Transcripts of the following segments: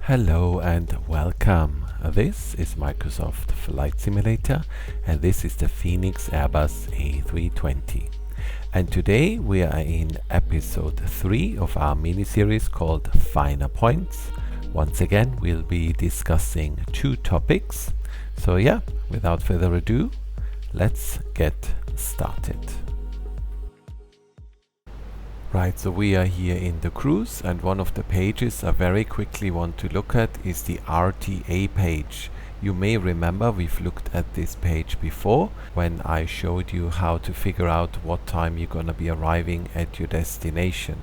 Hello and welcome. This is Microsoft Flight Simulator and this is the Phoenix Airbus A320. And today we are in episode 3 of our mini-series called Finer Points. Once again we'll be discussing 2 topics. So yeah, without further ado, let's get started. Right, so we are here in the cruise, and one of the pages I very quickly want to look at is the RTA page. You may remember we've looked at this page before when I showed you how to figure out what time you're gonna be arriving at your destination.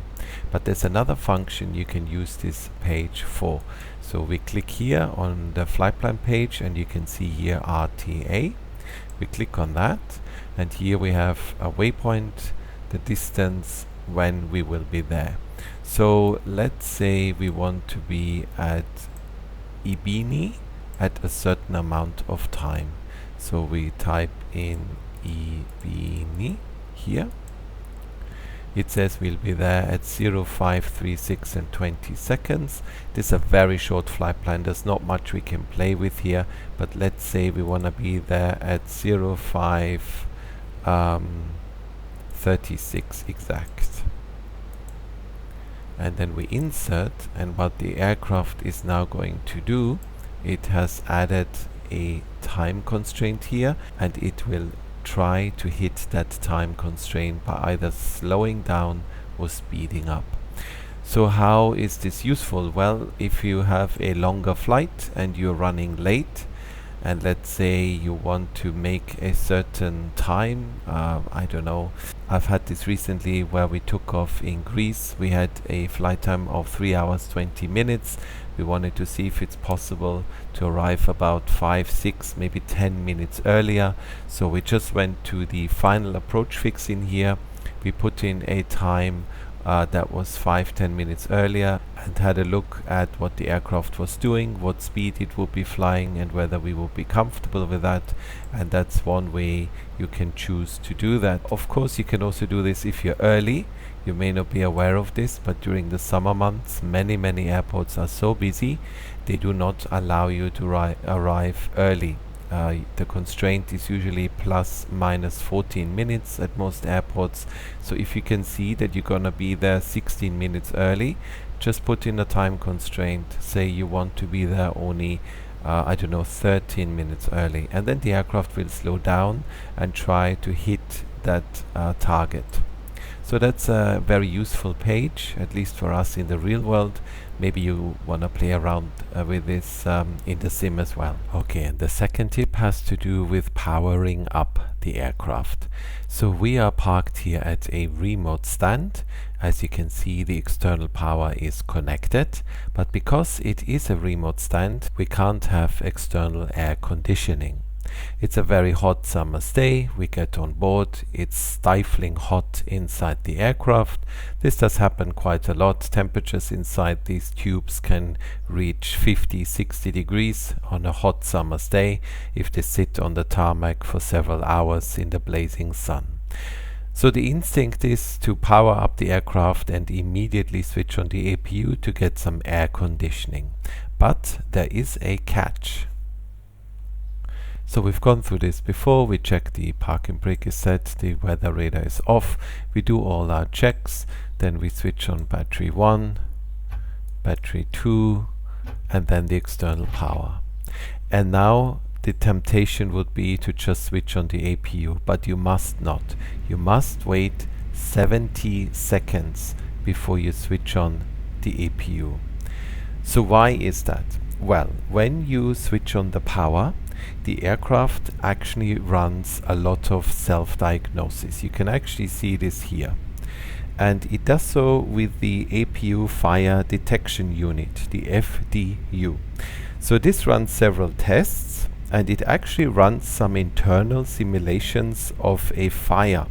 But there's another function you can use this page for. So we click here on the flight plan page and you can see here RTA. We click on that and here we have a waypoint, the distance, when we will be there. So let's say we want to be at Ibini at a certain amount of time. So we type in Ibini here. It says we'll be there at 0536 and 20 seconds. This is a very short flight plan. There's not much we can play with here, but let's say we want to be there at 0536 exact. And then we insert, and what the aircraft is now going to do, it has added a time constraint here, and it will try to hit that time constraint by either slowing down or speeding up. So how is this useful? Well, if you have a longer flight and you're running late, and let's say you want to make a certain time, I don't know, I've had this recently where we took off in Greece. We had a flight time of 3 hours 20 minutes. We wanted to see if it's possible to arrive about 5, 6, maybe 10 minutes earlier. So we just went to the final approach fix in here. We put in a time that was 5-10 minutes earlier and had a look at what the aircraft was doing, what speed it would be flying, and whether we would be comfortable with that. And that's one way you can choose to do that. Of course, you can also do this if you're early. You may not be aware of this, but during the summer months many airports are so busy they do not allow you to arrive early. The constraint is usually plus minus 14 minutes at most airports. So if you can see that you're gonna be there 16 minutes early, just put in a time constraint. Say you want to be there only 13 minutes early, and then the aircraft will slow down and try to hit that target. So that's a very useful page, at least for us in the real world. Maybe you want to play around with this in the sim as well. Okay, and the second tip has to do with powering up the aircraft. So we are parked here at a remote stand. As you can see, the external power is connected, but because it is a remote stand, we can't have external air conditioning. It's a very hot summer's day. We get on board. It's stifling hot inside the aircraft. This does happen quite a lot. Temperatures inside these tubes can reach 50-60 degrees on a hot summer's day if they sit on the tarmac for several hours in the blazing sun. So the instinct is to power up the aircraft and immediately switch on the APU to get some air conditioning. But there is a catch. So we've gone through this before. We check the parking brake is set, the weather radar is off, we do all our checks, then we switch on battery 1, battery 2, and then the external power. And now the temptation would be to just switch on the APU, but you must not. You must wait 70 seconds before you switch on the APU. So why is that? Well, when you switch on the power, the aircraft actually runs a lot of self-diagnosis. You can actually see this here. And it does so with the APU Fire Detection Unit, the FDU. So this runs several tests, and it actually runs some internal simulations of a fire.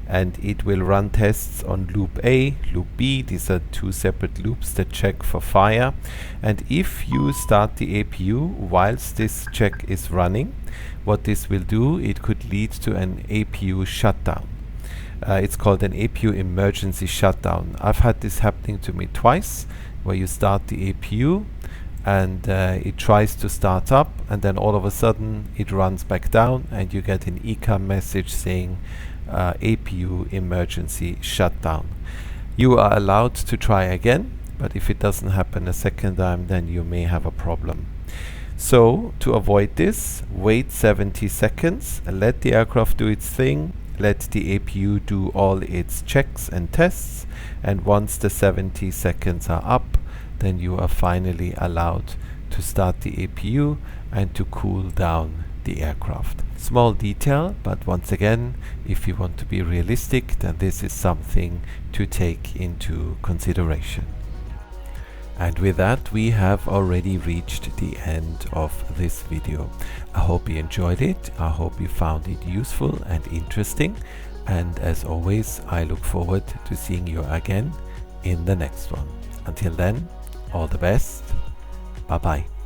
And it will run tests on loop A, loop B. These are 2 separate loops that check for fire. And if you start the APU whilst this check is running, what this will do, it could lead to an APU shutdown. It's called an APU emergency shutdown. I've had this happening to me twice, where you start the APU and it tries to start up, and then all of a sudden it runs back down and you get an ECAM message saying APU emergency shutdown. You are allowed to try again, but if it doesn't happen a second time, then you may have a problem. So to avoid this, wait 70 seconds, let the aircraft do its thing, let the APU do all its checks and tests, and once the 70 seconds are up, then you are finally allowed to start the APU and to cool down the aircraft. Small detail, but once again, if you want to be realistic, then this is something to take into consideration. And with that, we have already reached the end of this video. I hope you enjoyed it. I hope you found it useful and interesting. And as always, I look forward to seeing you again in the next one. Until then, all the best. Bye bye.